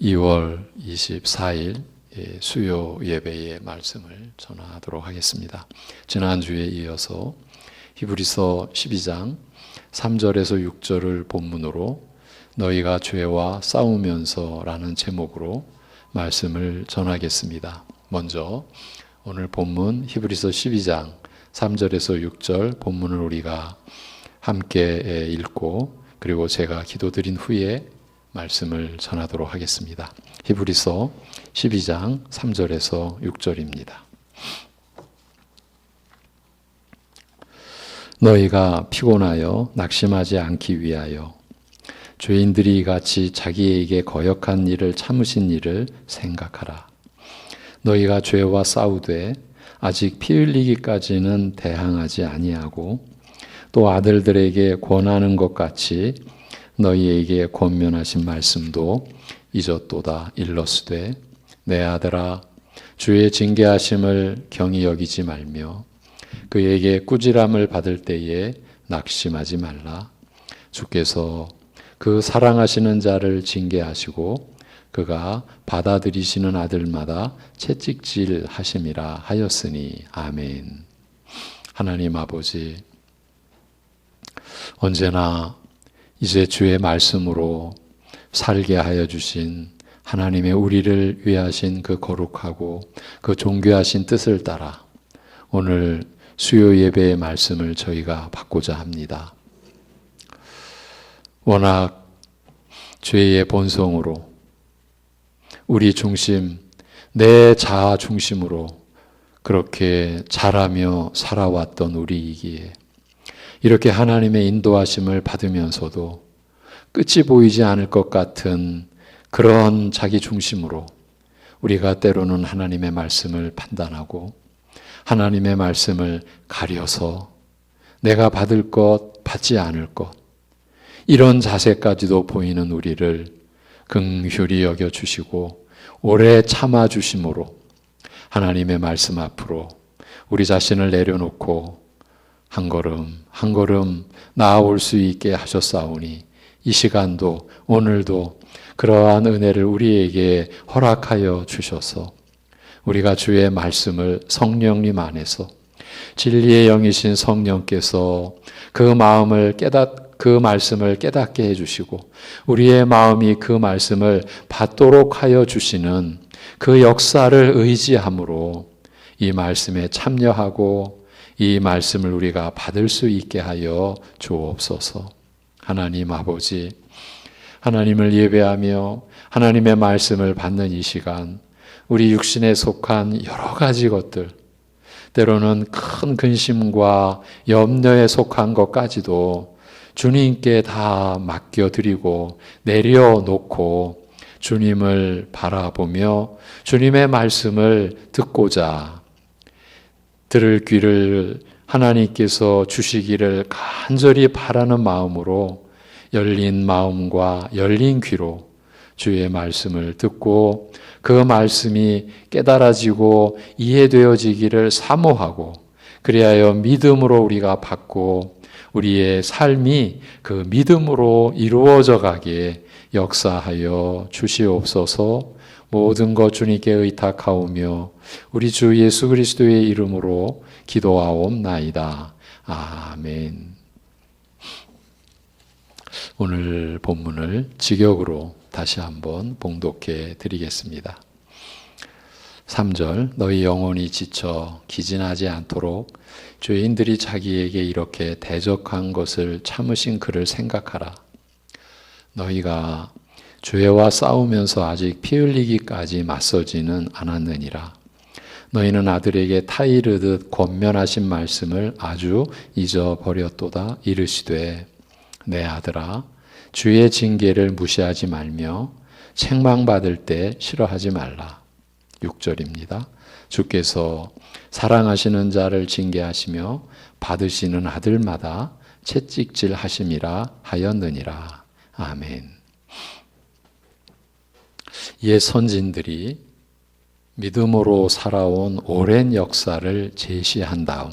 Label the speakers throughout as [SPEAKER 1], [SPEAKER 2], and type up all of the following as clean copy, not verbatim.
[SPEAKER 1] 2월 24일 수요 예배의 말씀을 전하도록 하겠습니다. 지난주에 이어서 히브리서 12장 3절에서 6절을 본문으로 너희가 죄와 싸우면서 라는 제목으로 말씀을 전하겠습니다. 먼저 오늘 본문 히브리서 12장 3절에서 6절 본문을 우리가 함께 읽고 그리고 제가 기도드린 후에 말씀을 전하도록 하겠습니다. 히브리서 12장 3절에서 6절입니다. 너희가 피곤하여 낙심하지 않기 위하여 죄인들이 같이 자기에게 거역한 일을 참으신 일을 생각하라. 너희가 죄와 싸우되 아직 피 흘리기까지는 대항하지 아니하고 또 아들들에게 권하는 것 같이 너희에게 권면하신 말씀도 잊었도다. 일러스되 내 아들아 주의 징계하심을 경히 여기지 말며 그에게 꾸지람을 받을 때에 낙심하지 말라. 주께서 그 사랑하시는 자를 징계하시고 그가 받아들이시는 아들마다 채찍질 하심이라 하였으니 아멘. 하나님 아버지, 언제나 이제 주의 말씀으로 살게 하여 주신 하나님의 우리를 위하신 그 거룩하고 그 존귀하신 뜻을 따라 오늘 수요 예배의 말씀을 저희가 받고자 합니다. 워낙 죄의 본성으로 우리 중심, 내 자아 중심으로 그렇게 자라며 살아왔던 우리이기에 이렇게 하나님의 인도하심을 받으면서도 끝이 보이지 않을 것 같은 그런 자기 중심으로 우리가 때로는 하나님의 말씀을 판단하고 하나님의 말씀을 가려서 내가 받을 것, 받지 않을 것, 이런 자세까지도 보이는 우리를 긍휼히 여겨주시고 오래 참아주심으로 하나님의 말씀 앞으로 우리 자신을 내려놓고 한 걸음 한 걸음 나아올 수 있게 하셨사오니 이 시간도 오늘도 그러한 은혜를 우리에게 허락하여 주셔서 우리가 주의 말씀을 성령님 안에서 진리의 영이신 성령께서 그 말씀을 깨닫게 해주시고 우리의 마음이 그 말씀을 받도록 하여 주시는 그 역사를 의지함으로 이 말씀에 참여하고 이 말씀을 우리가 받을 수 있게 하여 주옵소서. 하나님 아버지, 하나님을 예배하며 하나님의 말씀을 받는 이 시간, 우리 육신에 속한 여러 가지 것들, 때로는 큰 근심과 염려에 속한 것까지도 주님께 다 맡겨드리고 내려놓고 주님을 바라보며 주님의 말씀을 듣고자 들을 귀를 하나님께서 주시기를 간절히 바라는 마음으로 열린 마음과 열린 귀로 주의 말씀을 듣고 그 말씀이 깨달아지고 이해되어지기를 사모하고 그리하여 믿음으로 우리가 받고 우리의 삶이 그 믿음으로 이루어져 가게 역사하여 주시옵소서. 모든 것 주님께 의탁하오며 우리 주 예수 그리스도의 이름으로 기도하옵나이다. 아멘. 오늘 본문을 직역으로 다시 한번 봉독해 드리겠습니다. 3절 너희 영혼이 지쳐 기진하지 않도록 죄인들이 자기에게 이렇게 대적한 것을 참으신 그를 생각하라. 너희가 죄와 싸우면서 아직 피 흘리기까지 맞서지는 않았느니라. 너희는 아들에게 타이르듯 권면하신 말씀을 아주 잊어버렸도다. 이르시되 내 아들아 주의 징계를 무시하지 말며 책망받을 때 싫어하지 말라. 6절입니다. 주께서 사랑하시는 자를 징계하시며 받으시는 아들마다 채찍질 하심이라 하였느니라. 아멘. 옛 선진들이 믿음으로 살아온 오랜 역사를 제시한 다음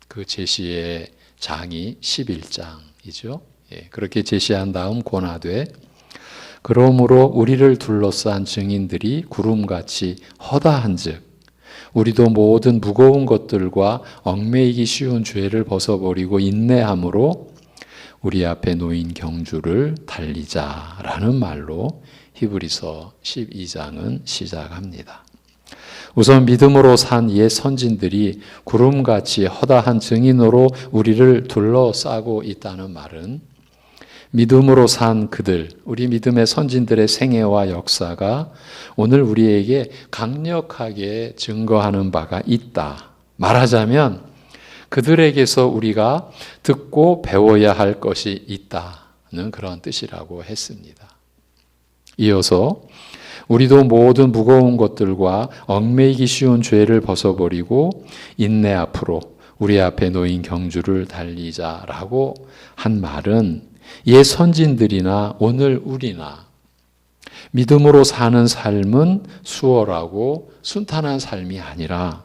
[SPEAKER 1] 그 제시의 장이 11장이죠. 그렇게 제시한 다음 고나되 그러므로 우리를 둘러싼 증인들이 구름같이 허다한즉 우리도 모든 무거운 것들과 얽매이기 쉬운 죄를 벗어버리고 인내함으로 우리 앞에 놓인 경주를 달리자라는 말로 히브리서 12장은 시작합니다. 우선 믿음으로 산 옛 선진들이 구름같이 허다한 증인으로 우리를 둘러싸고 있다는 말은 믿음으로 산 그들, 우리 믿음의 선진들의 생애와 역사가 오늘 우리에게 강력하게 증거하는 바가 있다. 말하자면 그들에게서 우리가 듣고 배워야 할 것이 있다는 그런 뜻이라고 했습니다. 이어서 우리도 모든 무거운 것들과 얽매이기 쉬운 죄를 벗어버리고 인내 앞으로 우리 앞에 놓인 경주를 달리자라고 한 말은 옛 선진들이나 오늘 우리나 믿음으로 사는 삶은 수월하고 순탄한 삶이 아니라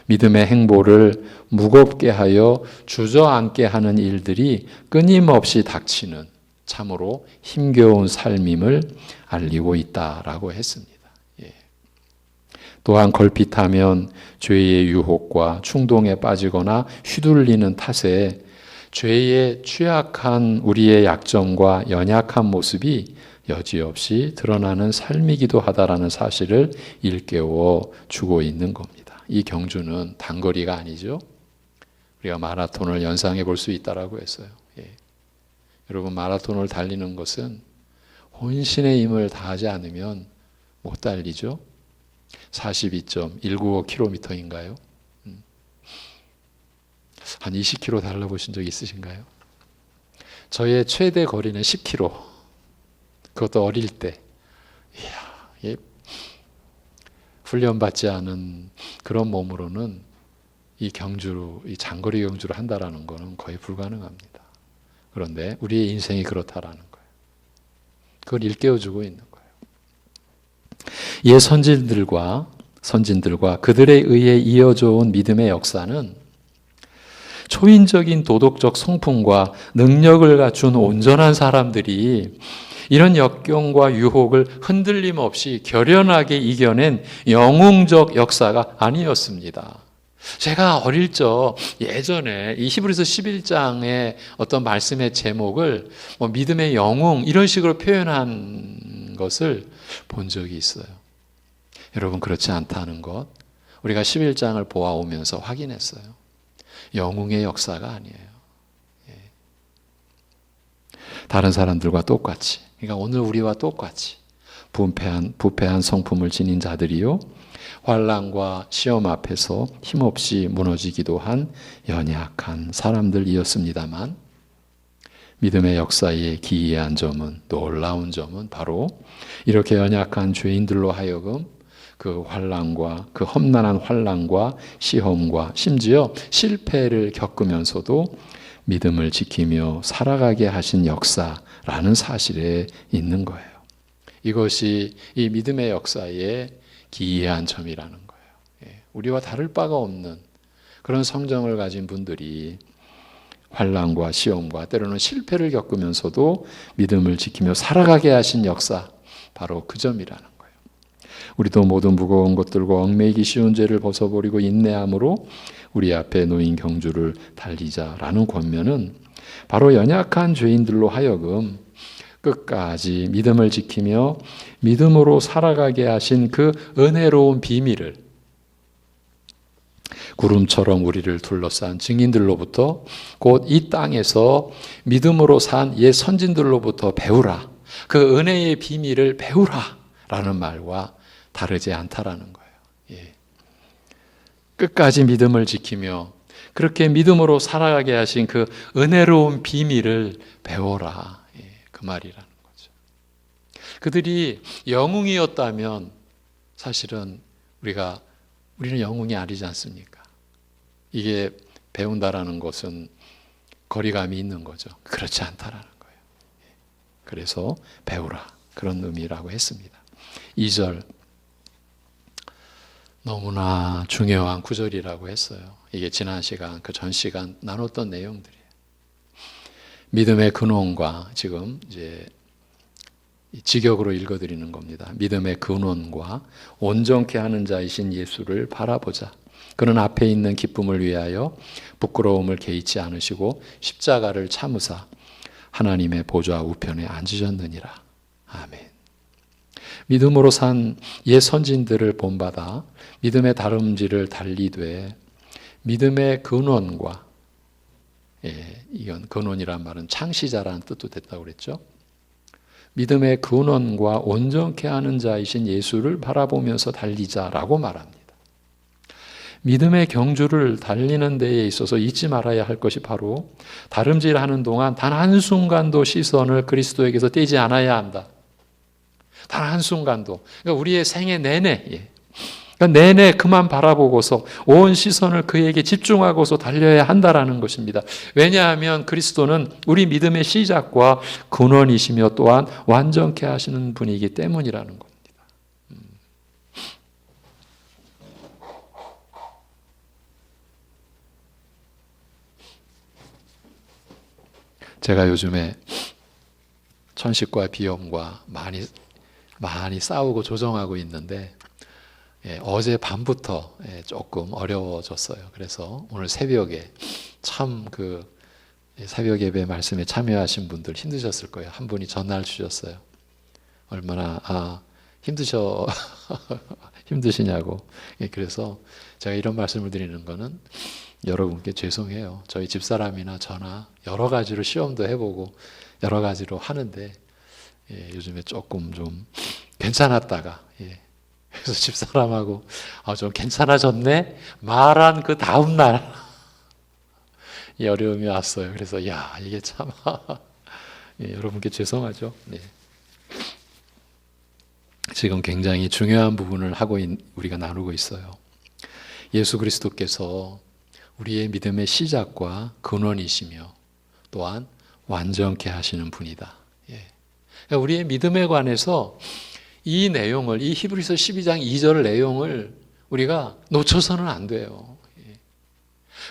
[SPEAKER 1] 믿음의 행보를 무겁게 하여 주저앉게 하는 일들이 끊임없이 닥치는 참으로 힘겨운 삶임을 알리고 있다라고 했습니다. 또한 걸핏하면 죄의 유혹과 충동에 빠지거나 휘둘리는 탓에 죄에 취약한 우리의 약점과 연약한 모습이 여지없이 드러나는 삶이기도 하다라는 사실을 일깨워 주고 있는 겁니다. 이 경주는 단거리가 아니죠. 우리가 마라톤을 연상해 볼 수 있다라고 했어요. 여러분, 마라톤을 달리는 것은 혼신의 힘을 다하지 않으면 못 달리죠. 42.195km인가요? 한 20km 달려보신 적 있으신가요? 저의 최대 거리는 10km. 그것도 어릴 때. 이야, 훈련받지 않은 그런 몸으로는 이 장거리 경주를 한다라는 것은 거의 불가능합니다. 그런데 우리의 인생이 그렇다라는 거예요. 그걸 일깨워주고 있는 거예요. 옛 선진들과 그들에 의해 이어져 온 믿음의 역사는 초인적인 도덕적 성품과 능력을 갖춘 온전한 사람들이 이런 역경과 유혹을 흔들림 없이 결연하게 이겨낸 영웅적 역사가 아니었습니다. 제가 어릴 적 예전에 이 히브리서 11장의 어떤 말씀의 제목을 믿음의 영웅 이런 식으로 표현한 것을 본 적이 있어요. 여러분, 그렇지 않다는 것 우리가 11장을 보아오면서 확인했어요. 영웅의 역사가 아니에요. 다른 사람들과 똑같이, 그러니까 오늘 우리와 똑같이 부패한 성품을 지닌 자들이요, 환난과 시험 앞에서 힘없이 무너지기도 한 연약한 사람들이었습니다만, 믿음의 역사의 기이한 점은, 놀라운 점은 바로 이렇게 연약한 죄인들로 하여금 그 환난과 그 험난한 환난과 시험과 심지어 실패를 겪으면서도 믿음을 지키며 살아가게 하신 역사라는 사실에 있는 거예요. 이것이 이 믿음의 역사의 기이한 점이라는 거예요. 우리와 다를 바가 없는 그런 성정을 가진 분들이 환난과 시험과 때로는 실패를 겪으면서도 믿음을 지키며 살아가게 하신 역사, 바로 그 점이라는 거예요. 우리도 모든 무거운 것들과 얽매이기 쉬운 죄를 벗어버리고 인내함으로 우리 앞에 놓인 경주를 달리자라는 권면은 바로 연약한 죄인들로 하여금 끝까지 믿음을 지키며 믿음으로 살아가게 하신 그 은혜로운 비밀을 구름처럼 우리를 둘러싼 증인들로부터, 곧 이 땅에서 믿음으로 산 옛 선진들로부터 배우라. 그 은혜의 비밀을 배우라 라는 말과 다르지 않다라는 거예요. 끝까지 믿음을 지키며 그렇게 믿음으로 살아가게 하신 그 은혜로운 비밀을 배워라. 그 말이라는 거죠. 그들이 영웅이었다면 사실은 우리는 영웅이 아니지 않습니까? 이게 배운다라는 것은 거리감이 있는 거죠. 그렇지 않다라는 거예요. 그래서 배우라, 그런 의미라고 했습니다. 2절, 너무나 중요한 구절이라고 했어요. 이게 지난 시간, 그 전 시간 나눴던 내용들이에요. 믿음의 근원과 지금 이제 직역으로 읽어드리는 겁니다. 믿음의 근원과 온전케 하는 자이신 예수를 바라보자. 그는 앞에 있는 기쁨을 위하여 부끄러움을 개의치 않으시고 십자가를 참으사 하나님의 보좌 우편에 앉으셨느니라. 아멘. 믿음으로 산 옛 선진들을 본받아 믿음의 다름질을 달리되 믿음의 근원과, 이건 근원이란 말은 창시자라는 뜻도 됐다고 그랬죠. 믿음의 근원과 온전케 하는 자이신 예수를 바라보면서 달리자라고 말합니다. 믿음의 경주를 달리는 데에 있어서 잊지 말아야 할 것이 바로 다름질하는 동안 단 한순간도 시선을 그리스도에게서 떼지 않아야 한다. 단 한순간도. 그러니까 우리의 생애 내내, 그러니까 내내 그만 바라보고서 온 시선을 그에게 집중하고서 달려야 한다라는 것입니다. 왜냐하면 그리스도는 우리 믿음의 시작과 근원이시며 또한 완전케 하시는 분이기 때문이라는 겁니다. 제가 요즘에 천식과 비염과 많이 싸우고 조정하고 있는데 어제 밤부터 조금 어려워졌어요. 그래서 오늘 새벽에 참 새벽 예배 말씀에 참여하신 분들 힘드셨을 거예요. 한 분이 전화를 주셨어요. 얼마나 힘드시냐고. 그래서 제가 이런 말씀을 드리는 거는 여러분께 죄송해요. 저희 집사람이나 저나 여러 가지로 시험도 해보고 여러 가지로 하는데 요즘에 조금 좀 괜찮았다가 그래서 집사람하고 좀 괜찮아졌네? 말한 그 다음날 이 어려움이 왔어요. 그래서 이게 참 여러분께 죄송하죠. 지금 굉장히 중요한 부분을 우리가 나누고 있어요. 예수 그리스도께서 우리의 믿음의 시작과 근원이시며 또한 완전케 하시는 분이다. 그러니까 우리의 믿음에 관해서 이 내용을, 이 히브리서 12장 2절 내용을 우리가 놓쳐서는 안 돼요.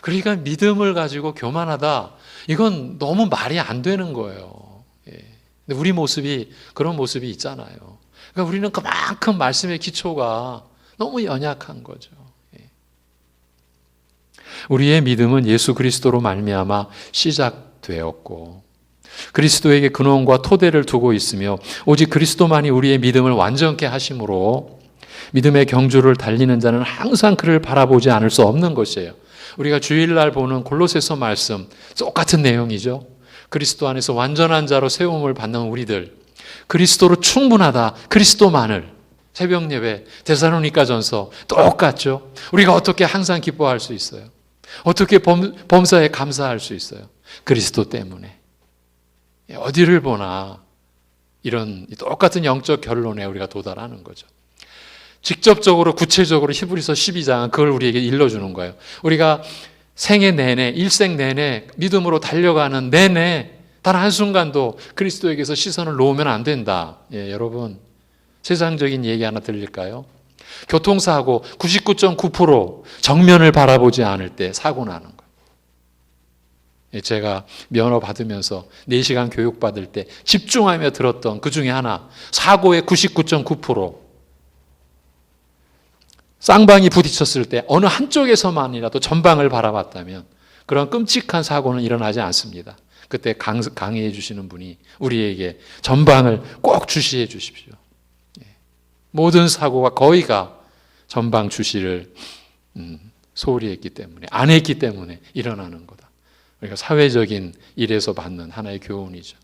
[SPEAKER 1] 그러니까 믿음을 가지고 교만하다, 이건 너무 말이 안 되는 거예요. 근데 우리 모습이 그런 모습이 있잖아요. 그러니까 우리는 그만큼 말씀의 기초가 너무 연약한 거죠. 우리의 믿음은 예수 그리스도로 말미암아 시작되었고 그리스도에게 근원과 토대를 두고 있으며 오직 그리스도만이 우리의 믿음을 완전케 하심으로 믿음의 경주를 달리는 자는 항상 그를 바라보지 않을 수 없는 것이에요. 우리가 주일날 보는 골로새서 말씀 똑같은 내용이죠. 그리스도 안에서 완전한 자로 세움을 받는 우리들, 그리스도로 충분하다, 그리스도만을, 새벽 예배, 데살로니가전서 똑같죠. 우리가 어떻게 항상 기뻐할 수 있어요? 어떻게 범사에 감사할 수 있어요? 그리스도 때문에. 어디를 보나 이런 똑같은 영적 결론에 우리가 도달하는 거죠. 직접적으로 구체적으로 히브리서 12장은 그걸 우리에게 일러주는 거예요. 우리가 생애 내내, 일생 내내 믿음으로 달려가는 내내 단 한순간도 그리스도에게서 시선을 놓으면 안 된다. 여러분, 세상적인 얘기 하나 들릴까요? 교통사고 99.9% 정면을 바라보지 않을 때 사고 나는 거예요. 제가 면허 받으면서 4시간 교육 받을 때 집중하며 들었던 그 중에 하나, 사고의 99.9% 쌍방이 부딪혔을 때 어느 한쪽에서만이라도 전방을 바라봤다면 그런 끔찍한 사고는 일어나지 않습니다. 그때 강의해 주시는 분이 우리에게 전방을 꼭 주시해 주십시오. 모든 사고가 거의가 전방 주시를 소홀히 했기 때문에, 안 했기 때문에 일어나는 거다. 우리가 사회적인 일에서 받는 하나의 교훈이죠.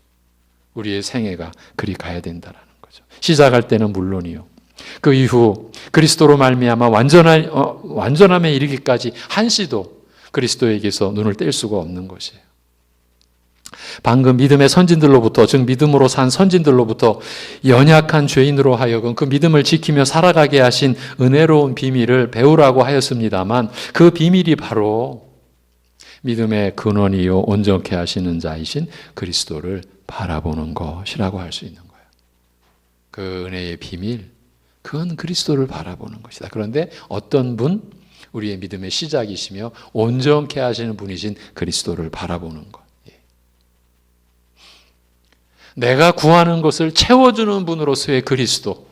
[SPEAKER 1] 우리의 생애가 그리 가야 된다는 거죠. 시작할 때는 물론이요. 그 이후 그리스도로 말미암아 완전함에 이르기까지 한시도 그리스도에게서 눈을 뗄 수가 없는 것이에요. 방금 믿음의 선진들로부터, 즉 믿음으로 산 선진들로부터 연약한 죄인으로 하여금 그 믿음을 지키며 살아가게 하신 은혜로운 비밀을 배우라고 하였습니다만 그 비밀이 바로 믿음의 근원이요 온전케 하시는 자이신 그리스도를 바라보는 것이라고 할 수 있는 거예요. 그 은혜의 비밀, 그건 그리스도를 바라보는 것이다. 그런데 어떤 분? 우리의 믿음의 시작이시며 온전케 하시는 분이신 그리스도를 바라보는 것. 내가 구하는 것을 채워주는 분으로서의 그리스도,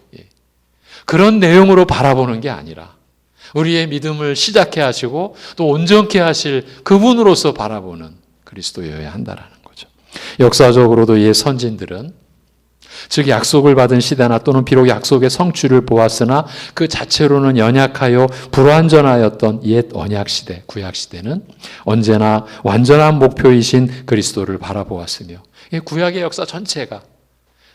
[SPEAKER 1] 그런 내용으로 바라보는 게 아니라 우리의 믿음을 시작해 하시고 또 온전케 하실 그분으로서 바라보는 그리스도여야 한다라는 거죠. 역사적으로도 이 선진들은 즉 약속을 받은 시대나 또는 비록 약속의 성취를 보았으나 그 자체로는 연약하여 불완전하였던 옛 언약시대, 구약시대는 언제나 완전한 목표이신 그리스도를 바라보았으며 구약의 역사 전체가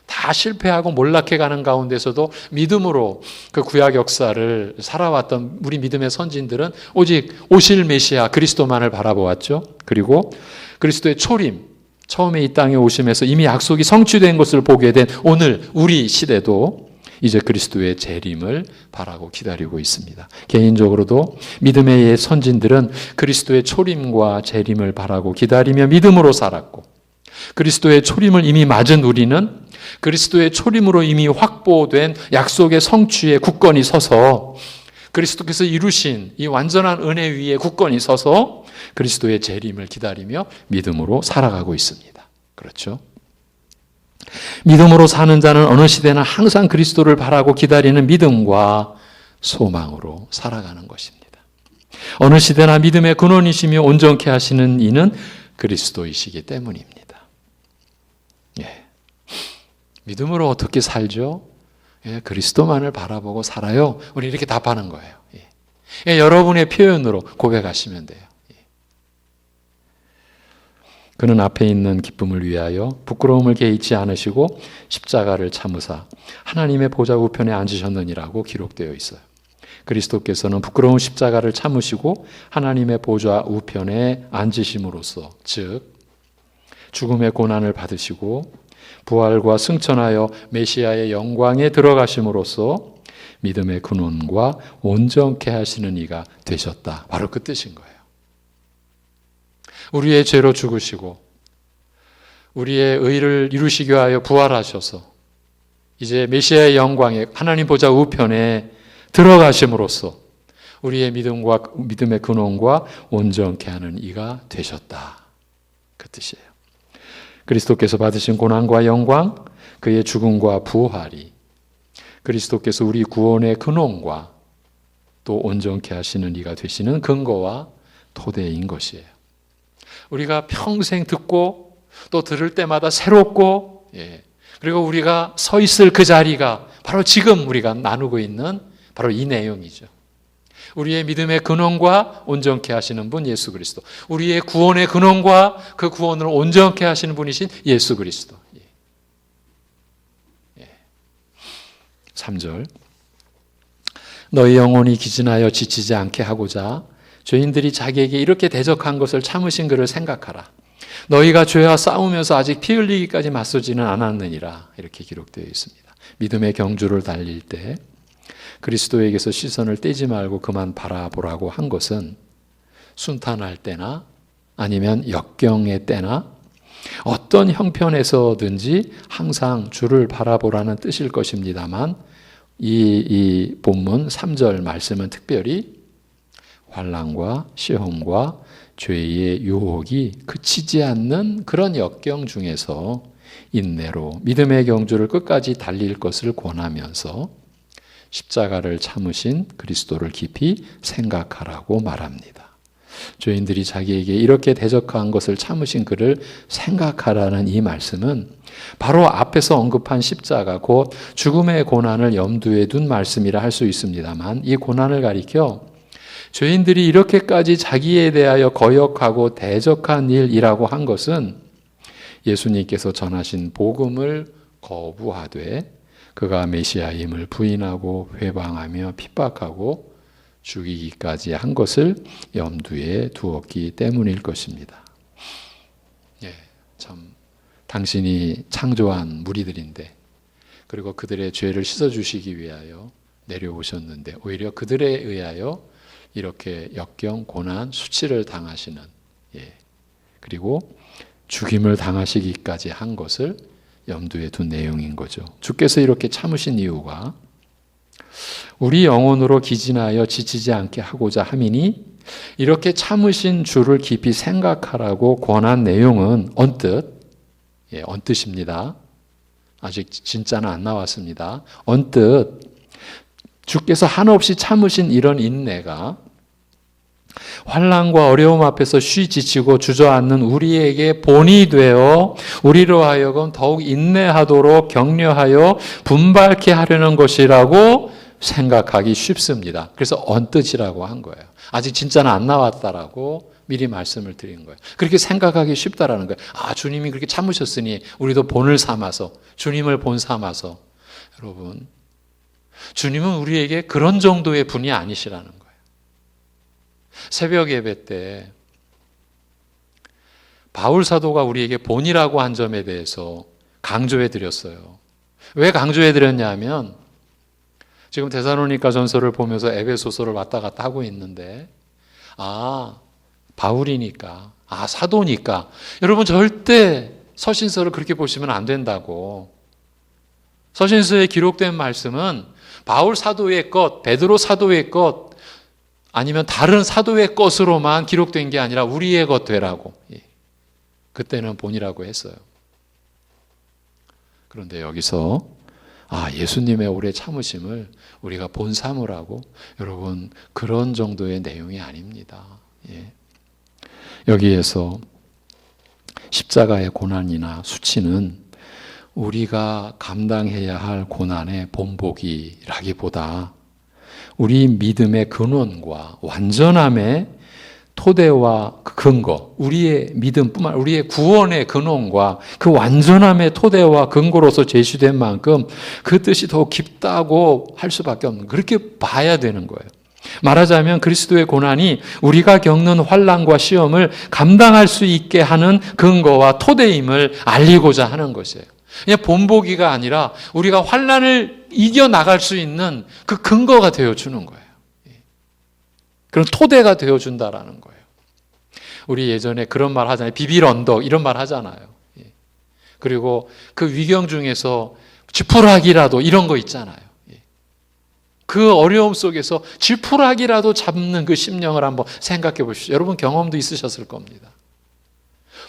[SPEAKER 1] 다 실패하고 몰락해가는 가운데서도 믿음으로 그 구약 역사를 살아왔던 우리 믿음의 선진들은 오직 오실 메시아 그리스도만을 바라보았죠. 그리고 그리스도의 초림, 처음에 이 땅에 오심에서 이미 약속이 성취된 것을 보게 된 오늘 우리 시대도 이제 그리스도의 재림을 바라고 기다리고 있습니다. 개인적으로도 믿음의 옛 선진들은 그리스도의 초림과 재림을 바라고 기다리며 믿음으로 살았고, 그리스도의 초림을 이미 맞은 우리는 그리스도의 초림으로 이미 확보된 약속의 성취에 굳건히 서서 그리스도께서 이루신 이 완전한 은혜 위에 굳건히 서서 그리스도의 재림을 기다리며 믿음으로 살아가고 있습니다. 그렇죠? 믿음으로 사는 자는 어느 시대나 항상 그리스도를 바라고 기다리는 믿음과 소망으로 살아가는 것입니다. 어느 시대나 믿음의 근원이시며 온전케 하시는 이는 그리스도이시기 때문입니다. 예. 믿음으로 어떻게 살죠? 예, 그리스도만을 바라보고 살아요. 우리 이렇게 답하는 거예요. 예. 예, 여러분의 표현으로 고백하시면 돼요. 예. 그는 앞에 있는 기쁨을 위하여 부끄러움을 개의치 않으시고 십자가를 참으사 하나님의 보좌 우편에 앉으셨느니라고 기록되어 있어요. 그리스도께서는 부끄러운 십자가를 참으시고 하나님의 보좌 우편에 앉으심으로써, 즉 죽음의 고난을 받으시고 부활과 승천하여 메시아의 영광에 들어가심으로써 믿음의 근원과 온전케 하시는 이가 되셨다. 바로 그 뜻인 거예요. 우리의 죄로 죽으시고 우리의 의를 이루시기 위하여 부활하셔서 이제 메시아의 영광에 하나님 보좌 우편에 들어가심으로써 우리의 믿음의 근원과 온전케 하는 이가 되셨다. 그 뜻이에요. 그리스도께서 받으신 고난과 영광, 그의 죽음과 부활이 그리스도께서 우리 구원의 근원과 또 온전케 하시는 이가 되시는 근거와 토대인 것이에요. 우리가 평생 듣고 또 들을 때마다 새롭고, 그리고 우리가 서 있을 그 자리가 바로 지금 우리가 나누고 있는 바로 이 내용이죠. 우리의 믿음의 근원과 온전케 하시는 분 예수 그리스도, 우리의 구원의 근원과 그 구원을 온전케 하시는 분이신 예수 그리스도. 3절 너희 영혼이 기진하여 지치지 않게 하고자 죄인들이 자기에게 이렇게 대적한 것을 참으신 그를 생각하라. 너희가 죄와 싸우면서 아직 피 흘리기까지 맞서지는 않았느니라. 이렇게 기록되어 있습니다. 믿음의 경주를 달릴 때 그리스도에게서 시선을 떼지 말고 그만 바라보라고 한 것은 순탄할 때나 아니면 역경의 때나 어떤 형편에서든지 항상 주를 바라보라는 뜻일 것입니다만 이 본문 3절 말씀은 특별히 환난과 시험과 죄의 유혹이 그치지 않는 그런 역경 중에서 인내로 믿음의 경주를 끝까지 달릴 것을 권하면서 십자가를 참으신 그리스도를 깊이 생각하라고 말합니다. 죄인들이 자기에게 이렇게 대적한 것을 참으신 그를 생각하라는 이 말씀은 바로 앞에서 언급한 십자가 곧 죽음의 고난을 염두에 둔 말씀이라 할 수 있습니다만 이 고난을 가리켜 죄인들이 이렇게까지 자기에 대하여 거역하고 대적한 일이라고 한 것은 예수님께서 전하신 복음을 거부하되 그가 메시아임을 부인하고 회방하며 핍박하고 죽이기까지 한 것을 염두에 두었기 때문일 것입니다. 참 당신이 창조한 무리들인데 그리고 그들의 죄를 씻어주시기 위하여 내려오셨는데 오히려 그들에 의하여 이렇게 역경, 고난, 수치를 당하시는 그리고 죽임을 당하시기까지 한 것을 염두에 둔 내용인 거죠. 주께서 이렇게 참으신 이유가 우리 영혼으로 기진하여 지치지 않게 하고자 함이니 이렇게 참으신 주를 깊이 생각하라고 권한 내용은 언뜻입니다. 아직 진짜는 안 나왔습니다. 언뜻 주께서 한없이 참으신 이런 인내가 환난과 어려움 앞에서 쉬 지치고 주저앉는 우리에게 본이 되어 우리로 하여금 더욱 인내하도록 격려하여 분발케 하려는 것이라고 생각하기 쉽습니다. 그래서 언뜻이라고 한 거예요. 아직 진짜는 안 나왔다라고 미리 말씀을 드린 거예요. 그렇게 생각하기 쉽다라는 거예요. 아, 주님이 그렇게 참으셨으니 우리도 본을 삼아서, 주님을 본 삼아서. 여러분, 주님은 우리에게 그런 정도의 분이 아니시라는 거예요. 새벽 예배 때 바울 사도가 우리에게 본이라고 한 점에 대해서 강조해 드렸어요. 왜 강조해 드렸냐면 지금 데살로니가 전서를 보면서 에베소서를 왔다 갔다 하고 있는데 바울이니까, 사도니까. 여러분 절대 서신서를 그렇게 보시면 안 된다고. 서신서에 기록된 말씀은 바울 사도의 것, 베드로 사도의 것, 아니면 다른 사도의 것으로만 기록된 게 아니라 우리의 것 되라고. 그때는 본이라고 했어요. 그런데 여기서 예수님의 오래 참으심을 우리가 본 삼으라고. 여러분, 그런 정도의 내용이 아닙니다. 여기에서 십자가의 고난이나 수치는 우리가 감당해야 할 고난의 본보기라기보다 우리 믿음의 근원과 완전함의 토대와 근거, 우리의 믿음뿐만 아니라 우리의 구원의 근원과 그 완전함의 토대와 근거로서 제시된 만큼 그 뜻이 더 깊다고 할 수밖에 없는, 그렇게 봐야 되는 거예요. 말하자면 그리스도의 고난이 우리가 겪는 환난과 시험을 감당할 수 있게 하는 근거와 토대임을 알리고자 하는 것이에요. 그냥 본보기가 아니라 우리가 환난을 이겨나갈 수 있는 그 근거가 되어주는 거예요. 그런 토대가 되어준다라는 거예요. 우리 예전에 그런 말 하잖아요. 비빌 언덕 이런 말 하잖아요. 그리고 그 위경 중에서 지푸라기라도 이런 거 있잖아요. 그 어려움 속에서 지푸라기라도 잡는 그 심령을 한번 생각해 보십시오. 여러분 경험도 있으셨을 겁니다.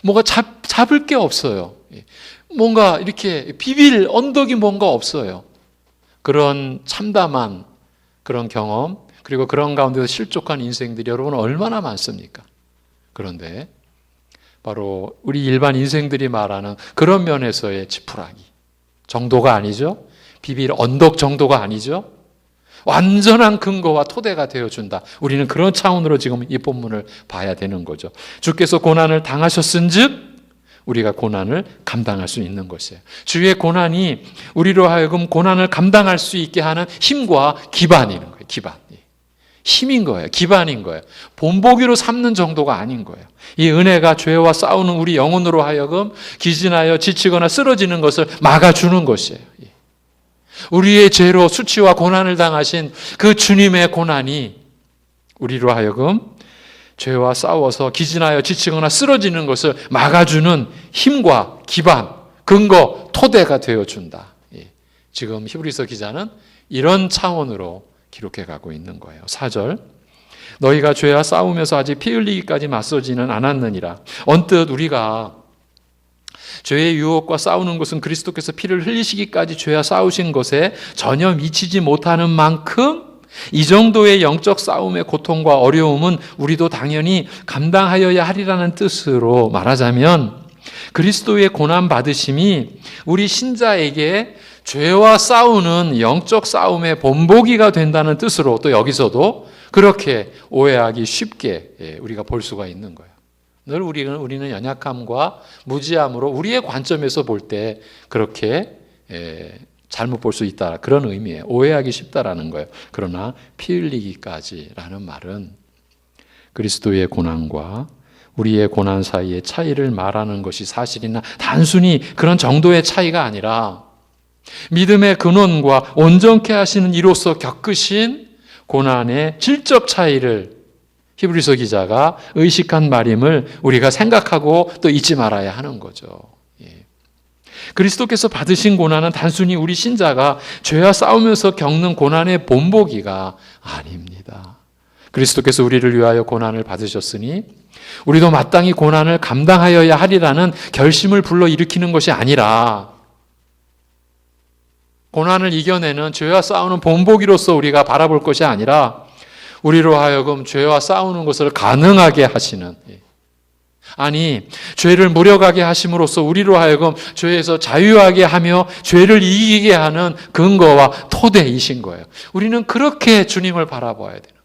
[SPEAKER 1] 뭔가 잡을 게 없어요. 뭔가 이렇게 비빌 언덕이 뭔가 없어요. 그런 참담한 그런 경험, 그리고 그런 가운데서 실족한 인생들이 여러분 얼마나 많습니까? 그런데 바로 우리 일반 인생들이 말하는 그런 면에서의 지푸라기 정도가 아니죠. 비빌 언덕 정도가 아니죠. 완전한 근거와 토대가 되어준다. 우리는 그런 차원으로 지금 이 본문을 봐야 되는 거죠. 주께서 고난을 당하셨은즉 우리가 고난을 감당할 수 있는 것이에요. 주의 고난이 우리로 하여금 고난을 감당할 수 있게 하는 힘과 기반인 거예요. 기반. 힘인 거예요. 기반인 거예요. 본보기로 삼는 정도가 아닌 거예요. 이 은혜가 죄와 싸우는 우리 영혼으로 하여금 기진하여 지치거나 쓰러지는 것을 막아주는 것이에요. 우리의 죄로 수치와 고난을 당하신 그 주님의 고난이 우리로 하여금 죄와 싸워서 기진하여 지치거나 쓰러지는 것을 막아주는 힘과 기반, 근거, 토대가 되어준다. 지금 히브리서 기자는 이런 차원으로 기록해 가고 있는 거예요. 4절, 너희가 죄와 싸우면서 아직 피 흘리기까지 맞서지는 않았느니라. 언뜻 우리가 죄의 유혹과 싸우는 것은 그리스도께서 피를 흘리시기까지 죄와 싸우신 것에 전혀 미치지 못하는 만큼 이 정도의 영적 싸움의 고통과 어려움은 우리도 당연히 감당하여야 하리라는 뜻으로 말하자면 그리스도의 고난받으심이 우리 신자에게 죄와 싸우는 영적 싸움의 본보기가 된다는 뜻으로 또 여기서도 그렇게 오해하기 쉽게 우리가 볼 수가 있는 거예요. 늘 우리는 연약함과 무지함으로 우리의 관점에서 볼 때 그렇게 잘못 볼 수 있다. 그런 의미예요. 오해하기 쉽다라는 거예요. 그러나 피 흘리기까지라는 말은 그리스도의 고난과 우리의 고난 사이의 차이를 말하는 것이 사실이나 단순히 그런 정도의 차이가 아니라 믿음의 근원과 온전케 하시는 이로써 겪으신 고난의 질적 차이를 히브리서 기자가 의식한 말임을 우리가 생각하고 또 잊지 말아야 하는 거죠. 그리스도께서 받으신 고난은 단순히 우리 신자가 죄와 싸우면서 겪는 고난의 본보기가 아닙니다. 그리스도께서 우리를 위하여 고난을 받으셨으니 우리도 마땅히 고난을 감당하여야 하리라는 결심을 불러일으키는 것이 아니라 고난을 이겨내는 죄와 싸우는 본보기로서 우리가 바라볼 것이 아니라 우리로 하여금 죄와 싸우는 것을 가능하게 하시는, 아니 죄를 무력하게 하심으로써 우리로 하여금 죄에서 자유하게 하며 죄를 이기게 하는 근거와 토대이신 거예요. 우리는 그렇게 주님을 바라봐야 되는 거예요.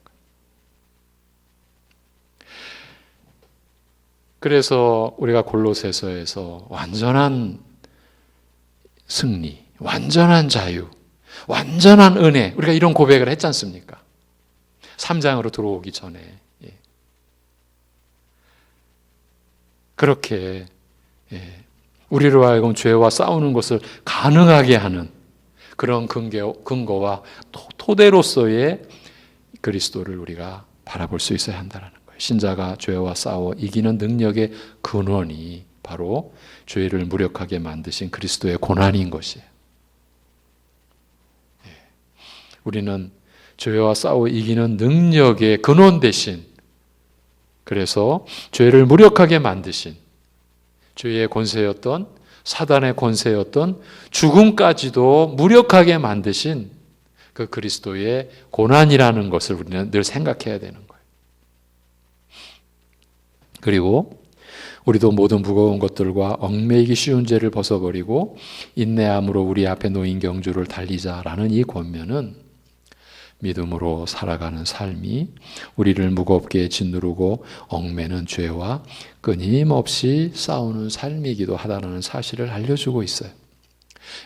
[SPEAKER 1] 그래서 우리가 골로새서에서 완전한 승리, 완전한 자유, 완전한 은혜, 우리가 이런 고백을 했지 않습니까? 3장으로 들어오기 전에. 그렇게 우리로 하여금 죄와 싸우는 것을 가능하게 하는 그런 근거와 토대로서의 그리스도를 우리가 바라볼 수 있어야 한다는 거예요. 신자가 죄와 싸워 이기는 능력의 근원이 바로 죄를 무력하게 만드신 그리스도의 고난인 것이에요. 우리는 죄와 싸워 이기는 능력의 근원 대신, 그래서 죄를 무력하게 만드신, 죄의 권세였던, 사단의 권세였던 죽음까지도 무력하게 만드신 그 그리스도의 고난이라는 것을 우리는 늘 생각해야 되는 거예요. 그리고 우리도 모든 무거운 것들과 얽매이기 쉬운 죄를 벗어버리고 인내함으로 우리 앞에 놓인 경주를 달리자라는 이 권면은 믿음으로 살아가는 삶이 우리를 무겁게 짓누르고 얽매는 죄와 끊임없이 싸우는 삶이기도 하다는 사실을 알려주고 있어요.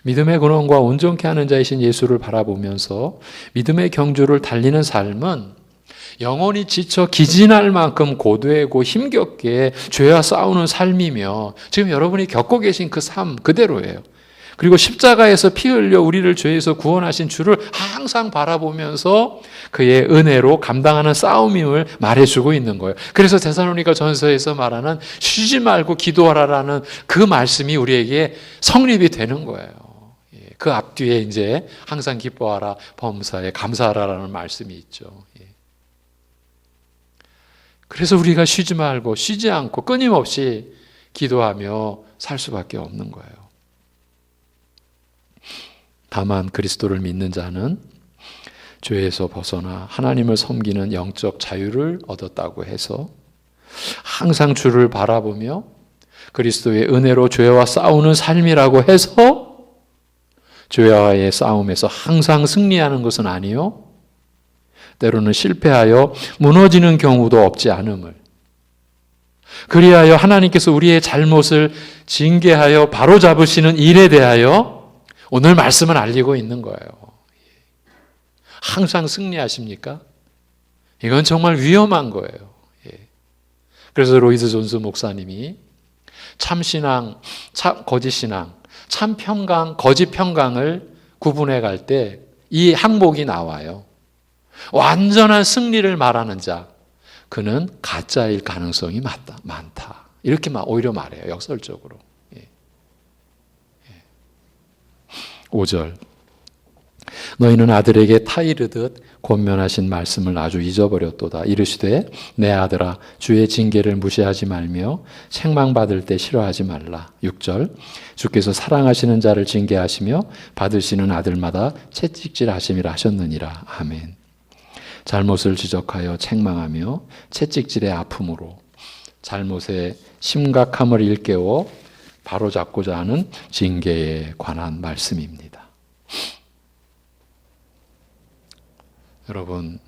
[SPEAKER 1] 믿음의 근원과 온전케 하는 자이신 예수를 바라보면서 믿음의 경주를 달리는 삶은 영혼이 지쳐 기진할 만큼 고되고 힘겹게 죄와 싸우는 삶이며 지금 여러분이 겪고 계신 그 삶 그대로예요. 그리고 십자가에서 피 흘려 우리를 죄에서 구원하신 주를 항상 바라보면서 그의 은혜로 감당하는 싸움임을 말해주고 있는 거예요. 그래서 데살로니가 전서에서 말하는 쉬지 말고 기도하라라는 그 말씀이 우리에게 성립이 되는 거예요. 그 앞뒤에 이제 항상 기뻐하라, 범사에 감사하라라는 말씀이 있죠. 그래서 우리가 쉬지 말고 쉬지 않고 끊임없이 기도하며 살 수밖에 없는 거예요. 다만 그리스도를 믿는 자는 죄에서 벗어나 하나님을 섬기는 영적 자유를 얻었다고 해서 항상 주를 바라보며 그리스도의 은혜로 죄와 싸우는 삶이라고 해서 죄와의 싸움에서 항상 승리하는 것은 아니요, 때로는 실패하여 무너지는 경우도 없지 않음을, 그리하여 하나님께서 우리의 잘못을 징계하여 바로잡으시는 일에 대하여 오늘 말씀은 알리고 있는 거예요. 항상 승리하십니까? 이건 정말 위험한 거예요. 그래서 로이드 존스 목사님이 참신앙, 거짓신앙, 참평강, 거짓평강을 구분해 갈 때 이 항목이 나와요. 완전한 승리를 말하는 자, 그는 가짜일 가능성이 많다. 이렇게 오히려 말해요. 역설적으로. 5절, 너희는 아들에게 타이르듯 권면하신 말씀을 아주 잊어버렸도다. 이르시되 내 아들아 주의 징계를 무시하지 말며 책망받을 때 싫어하지 말라. 6절, 주께서 사랑하시는 자를 징계하시며 받으시는 아들마다 채찍질하심이라 하셨느니라. 아멘. 잘못을 지적하여 책망하며 채찍질의 아픔으로 잘못의 심각함을 일깨워 바로잡고자 하는 징계에 관한 말씀입니다. 여러분,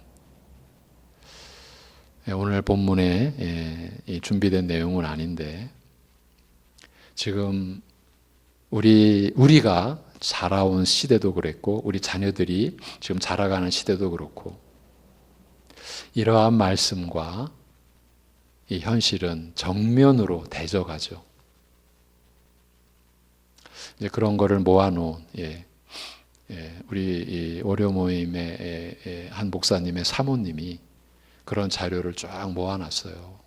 [SPEAKER 1] 오늘 본문에 준비된 내용은 아닌데 지금 우리가 자라온 시대도 그랬고 우리 자녀들이 지금 자라가는 시대도 그렇고 이러한 말씀과 이 현실은 정면으로 대적하죠. 이제 그런 거를 모아놓은 우리 월요 모임의 한 목사님의 사모님이 그런 자료를 쫙 모아놨어요.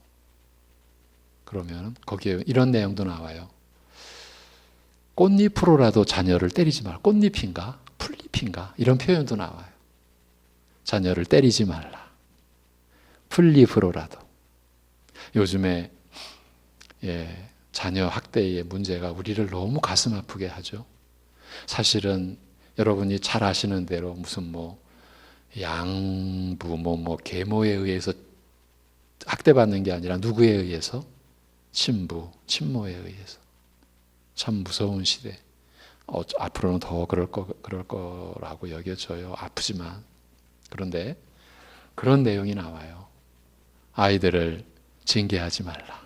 [SPEAKER 1] 그러면 거기에 이런 내용도 나와요. 꽃잎으로라도 자녀를 때리지 말라. 꽃잎인가? 풀잎인가? 이런 표현도 나와요. 자녀를 때리지 말라. 풀잎으로라도. 요즘에 자녀 학대의 문제가 우리를 너무 가슴 아프게 하죠. 사실은 여러분이 잘 아시는 대로 무슨 양부 계모에 의해서 학대받는 게 아니라 누구에 의해서? 친부, 친모에 의해서. 참 무서운 시대. 앞으로는 더 그럴 거라고 여겨져요. 아프지만. 그런데 그런 내용이 나와요. 아이들을 징계하지 말라.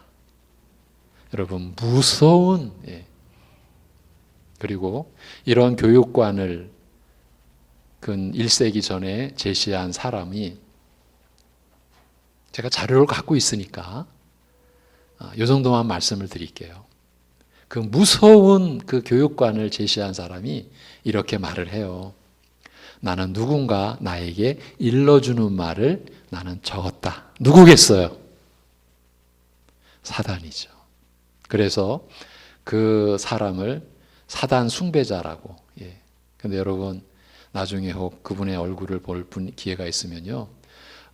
[SPEAKER 1] 여러분, 무서운, 그리고 이런 교육관을 근 1세기 전에 제시한 사람이, 제가 자료를 갖고 있으니까 이 정도만 말씀을 드릴게요. 그 무서운 그 교육관을 제시한 사람이 이렇게 말을 해요. 나는 누군가 나에게 일러주는 말을 나는 적었다. 누구겠어요? 사단이죠. 그래서 그 사람을 사단 숭배자라고. 근데 여러분, 나중에 혹 그분의 얼굴을 볼 기회가 있으면요,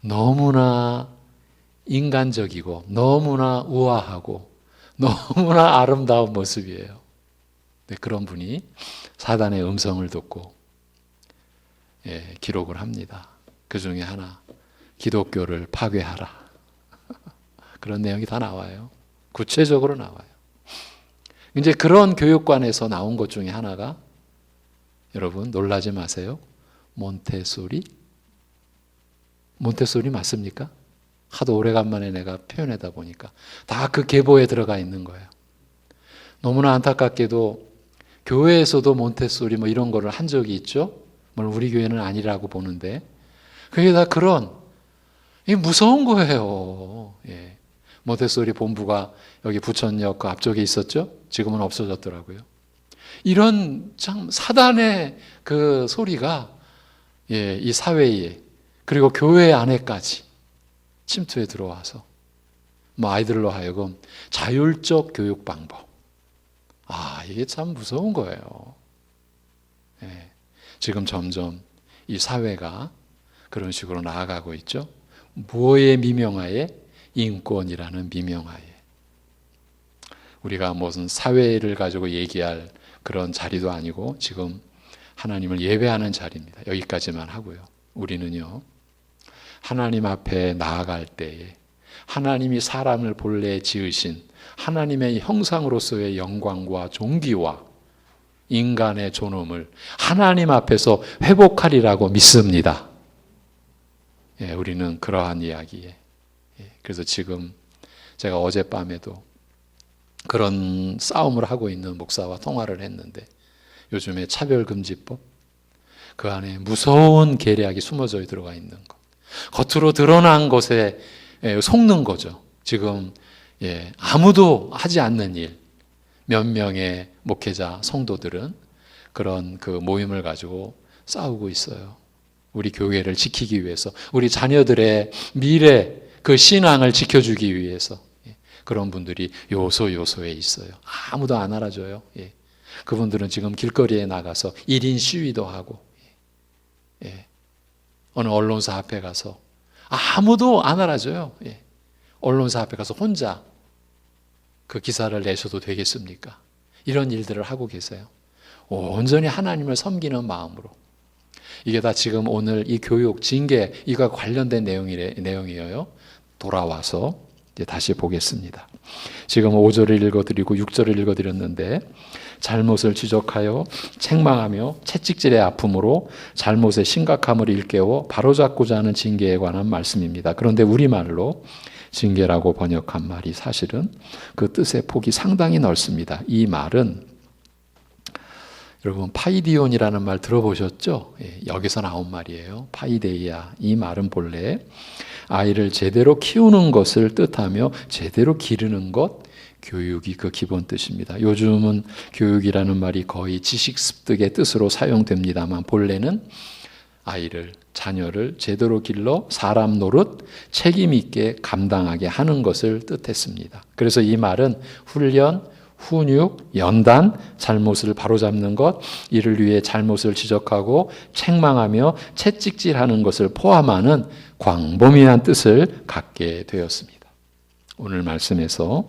[SPEAKER 1] 너무나 인간적이고 너무나 우아하고 너무나 아름다운 모습이에요. 그런 분이 사단의 음성을 듣고 기록을 합니다. 그 중에 하나, 기독교를 파괴하라. 그런 내용이 다 나와요. 구체적으로 나와요. 이제 그런 교육관에서 나온 것 중에 하나가, 여러분 놀라지 마세요, 몬테소리 맞습니까? 하도 오래간만에 내가 표현하다 보니까 다 그 계보에 들어가 있는 거예요. 너무나 안타깝게도 교회에서도 몬테소리 이런 거를 한 적이 있죠. 물론 우리 교회는 아니라고 보는데, 그게 다 이게 무서운 거예요. 몬테소리 본부가 여기 부천역 그 앞쪽에 있었죠. 지금은 없어졌더라고요. 이런 참 사단의 그 소리가 이 사회에, 그리고 교회 안에까지 침투해 들어와서 아이들로 하여금 자율적 교육 방법, 이게 참 무서운 거예요. 지금 점점 이 사회가 그런 식으로 나아가고 있죠. 무엇의 미명하에? 인권이라는 미명하에. 우리가 무슨 사회를 가지고 얘기할 그런 자리도 아니고 지금 하나님을 예배하는 자리입니다. 여기까지만 하고요. 우리는요, 하나님 앞에 나아갈 때에 하나님이 사람을 본래 지으신 하나님의 형상으로서의 영광과 존귀와 인간의 존엄을 하나님 앞에서 회복하리라고 믿습니다. 우리는 그러한 이야기에. 그래서 지금 제가 어젯밤에도 그런 싸움을 하고 있는 목사와 통화를 했는데, 요즘에 차별금지법, 그 안에 무서운 계략이 숨어져 들어가 있는 것, 겉으로 드러난 것에 속는 거죠. 지금 아무도 하지 않는 일, 몇 명의 목회자 성도들은 그런 그 모임을 가지고 싸우고 있어요. 우리 교회를 지키기 위해서, 우리 자녀들의 미래 그 신앙을 지켜주기 위해서 그런 분들이 요소에 있어요. 아무도 안 알아줘요. 그분들은 지금 길거리에 나가서 1인 시위도 하고, 어느 언론사 앞에 가서 아무도 안 알아줘요. 언론사 앞에 가서 혼자 그 기사를 내셔도 되겠습니까? 이런 일들을 하고 계세요. 온전히 하나님을 섬기는 마음으로. 이게 다 지금 오늘 이 교육, 징계, 이거 관련된 내용이에요. 돌아와서 이제 다시 보겠습니다. 지금 5절을 읽어드리고 6절을 읽어드렸는데, 잘못을 지적하여 책망하며 채찍질의 아픔으로 잘못의 심각함을 일깨워 바로잡고자 하는 징계에 관한 말씀입니다. 그런데 우리말로 징계라고 번역한 말이 사실은 그 뜻의 폭이 상당히 넓습니다. 이 말은 여러분 파이디온이라는 말 들어보셨죠? 여기서 나온 말이에요. 파이데이아. 이 말은 본래 아이를 제대로 키우는 것을 뜻하며 제대로 기르는 것, 교육이 그 기본 뜻입니다. 요즘은 교육이라는 말이 거의 지식 습득의 뜻으로 사용됩니다만, 본래는 아이를, 자녀를 제대로 길러 사람 노릇 책임 있게 감당하게 하는 것을 뜻했습니다. 그래서 이 말은 훈련, 훈육, 연단, 잘못을 바로잡는 것, 이를 위해 잘못을 지적하고 책망하며 채찍질하는 것을 포함하는 광범위한 뜻을 갖게 되었습니다. 오늘 말씀에서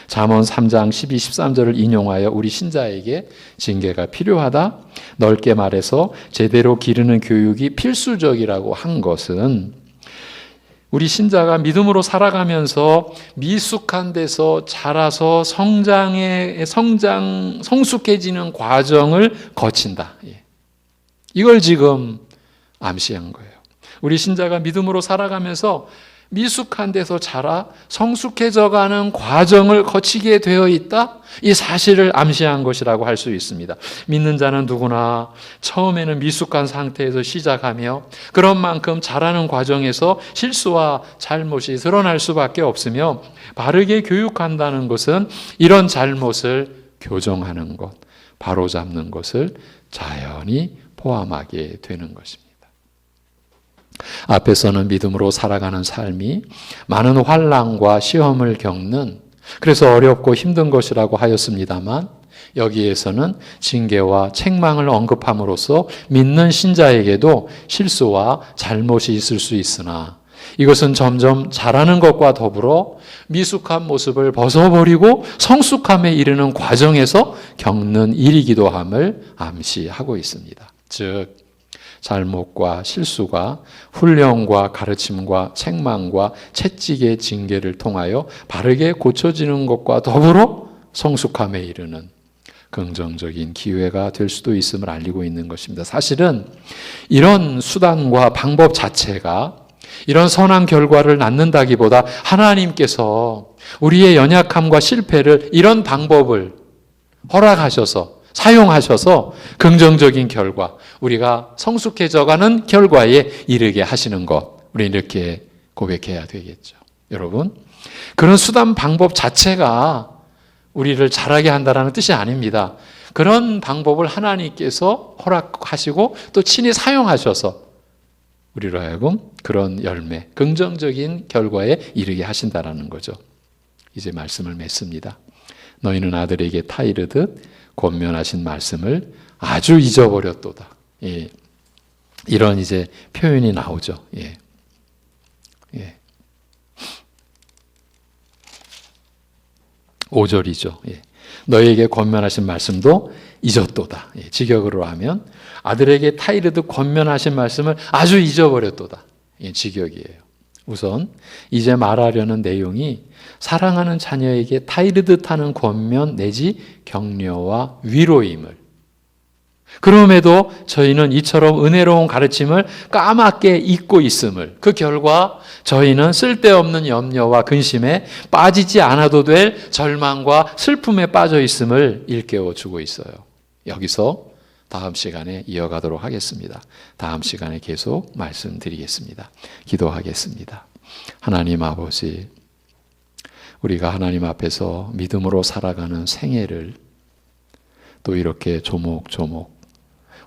[SPEAKER 1] 잠언 3장 12, 13절을 인용하여 우리 신자에게 징계가 필요하다. 넓게 말해서 제대로 기르는 교육이 필수적이라고 한 것은 우리 신자가 믿음으로 살아가면서 미숙한 데서 자라서 성숙해지는 과정을 거친다. 이걸 지금 암시한 거예요. 우리 신자가 믿음으로 살아가면서 미숙한 데서 자라 성숙해져가는 과정을 거치게 되어 있다. 이 사실을 암시한 것이라고 할 수 있습니다. 믿는 자는 누구나 처음에는 미숙한 상태에서 시작하며 그런 만큼 자라는 과정에서 실수와 잘못이 드러날 수밖에 없으며 바르게 교육한다는 것은 이런 잘못을 교정하는 것, 바로잡는 것을 자연히 포함하게 되는 것입니다. 앞에서는 믿음으로 살아가는 삶이 많은 환난과 시험을 겪는, 그래서 어렵고 힘든 것이라고 하였습니다만 여기에서는 징계와 책망을 언급함으로써 믿는 신자에게도 실수와 잘못이 있을 수 있으나 이것은 점점 자라는 것과 더불어 미숙한 모습을 벗어버리고 성숙함에 이르는 과정에서 겪는 일이기도 함을 암시하고 있습니다. 즉 잘못과 실수가 훈련과 가르침과 책망과 채찍의 징계를 통하여 바르게 고쳐지는 것과 더불어 성숙함에 이르는 긍정적인 기회가 될 수도 있음을 알리고 있는 것입니다. 사실은 이런 수단과 방법 자체가 이런 선한 결과를 낳는다기보다 하나님께서 우리의 연약함과 실패를 이런 방법을 허락하셔서 사용하셔서 긍정적인 결과, 우리가 성숙해져가는 결과에 이르게 하시는 것, 우리는 이렇게 고백해야 되겠죠. 여러분, 그런 수단 방법 자체가 우리를 자라게 한다는 뜻이 아닙니다. 그런 방법을 하나님께서 허락하시고 또 친히 사용하셔서 우리로 하여금 그런 열매, 긍정적인 결과에 이르게 하신다는 거죠. 이제 말씀을 맺습니다. 너희는 아들에게 타이르듯 권면하신 말씀을 아주 잊어버렸도다. 예. 이런 이제 표현이 나오죠. 예. 예. 5절이죠. 예. 너희에게 권면하신 말씀도 잊었도다. 예. 직역으로 하면 아들에게 타이르듯 권면하신 말씀을 아주 잊어버렸도다. 예. 직역이에요. 우선 이제 말하려는 내용이 사랑하는 자녀에게 타이르듯 하는 권면 내지 격려와 위로임을, 그럼에도 저희는 이처럼 은혜로운 가르침을 까맣게 잊고 있음을, 그 결과 저희는 쓸데없는 염려와 근심에 빠지지 않아도 될 절망과 슬픔에 빠져 있음을 일깨워 주고 있어요. 여기서 다음 시간에 이어가도록 하겠습니다. 다음 시간에 계속 말씀드리겠습니다. 기도하겠습니다. 하나님 아버지, 우리가 하나님 앞에서 믿음으로 살아가는 생애를 또 이렇게 조목조목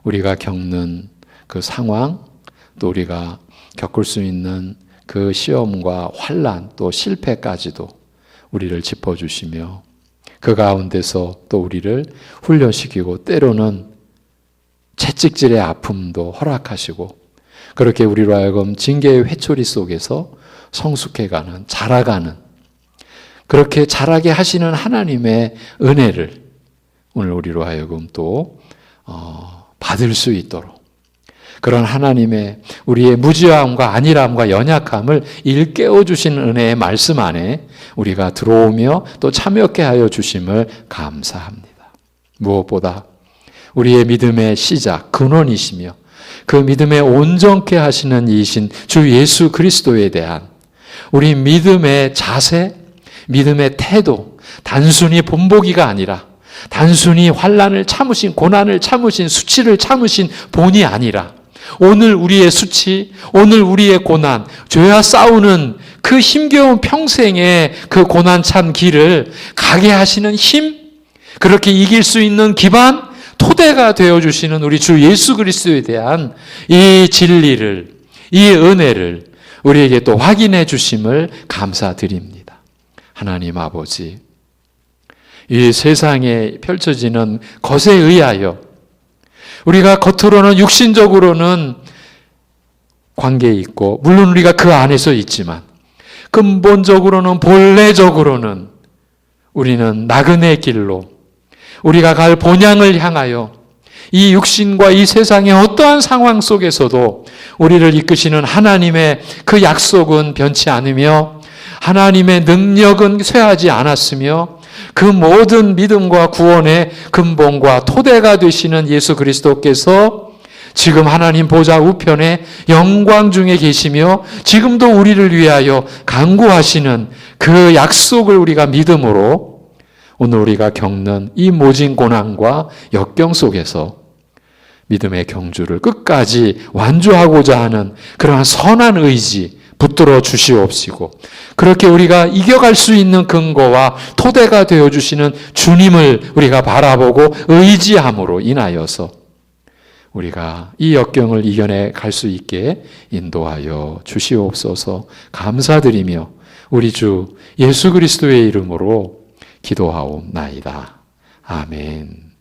[SPEAKER 1] 우리가 겪는 그 상황, 또 우리가 겪을 수 있는 그 시험과 환난 또 실패까지도 우리를 짚어주시며 그 가운데서 또 우리를 훈련시키고 때로는 채찍질의 아픔도 허락하시고 그렇게 우리로 하여금 징계의 회초리 속에서 성숙해가는, 자라가는, 그렇게 자라게 하시는 하나님의 은혜를 오늘 우리로 하여금 또 받을 수 있도록, 그런 하나님의 우리의 무지함과 안일함과 연약함을 일깨워 주시는 은혜의 말씀 안에 우리가 들어오며 또 참여케 하여 주심을 감사합니다. 무엇보다 우리의 믿음의 시작, 근원이시며 그 믿음에 온전케 하시는 이이신 주 예수 그리스도에 대한 우리 믿음의 자세, 믿음의 태도, 단순히 본보기가 아니라 단순히 환난을 참으신, 고난을 참으신, 수치를 참으신 본이 아니라 오늘 우리의 수치, 오늘 우리의 고난, 죄와 싸우는 그 힘겨운 평생의 그 고난 참 길을 가게 하시는 힘, 그렇게 이길 수 있는 기반, 토대가 되어주시는 우리 주 예수 그리스도에 대한 이 진리를, 이 은혜를 우리에게 또 확인해 주심을 감사드립니다. 하나님 아버지, 이 세상에 펼쳐지는 것에 의하여 우리가 겉으로는 육신적으로는 관계에 있고 물론 우리가 그 안에서 있지만 근본적으로는 본래적으로는 우리는 나그네 길로 우리가 갈 본향을 향하여 이 육신과 이 세상의 어떠한 상황 속에서도 우리를 이끄시는 하나님의 그 약속은 변치 않으며 하나님의 능력은 쇠하지 않았으며 그 모든 믿음과 구원의 근본과 토대가 되시는 예수 그리스도께서 지금 하나님 보좌 우편에 영광 중에 계시며 지금도 우리를 위하여 간구하시는 그 약속을 우리가 믿음으로 오늘 우리가 겪는 이 모진 고난과 역경 속에서 믿음의 경주를 끝까지 완주하고자 하는 그러한 선한 의지 붙들어 주시옵시고 그렇게 우리가 이겨갈 수 있는 근거와 토대가 되어주시는 주님을 우리가 바라보고 의지함으로 인하여서 우리가 이 역경을 이겨내 갈 수 있게 인도하여 주시옵소서. 감사드리며 우리 주 예수 그리스도의 이름으로 기도하옵나이다. 아멘.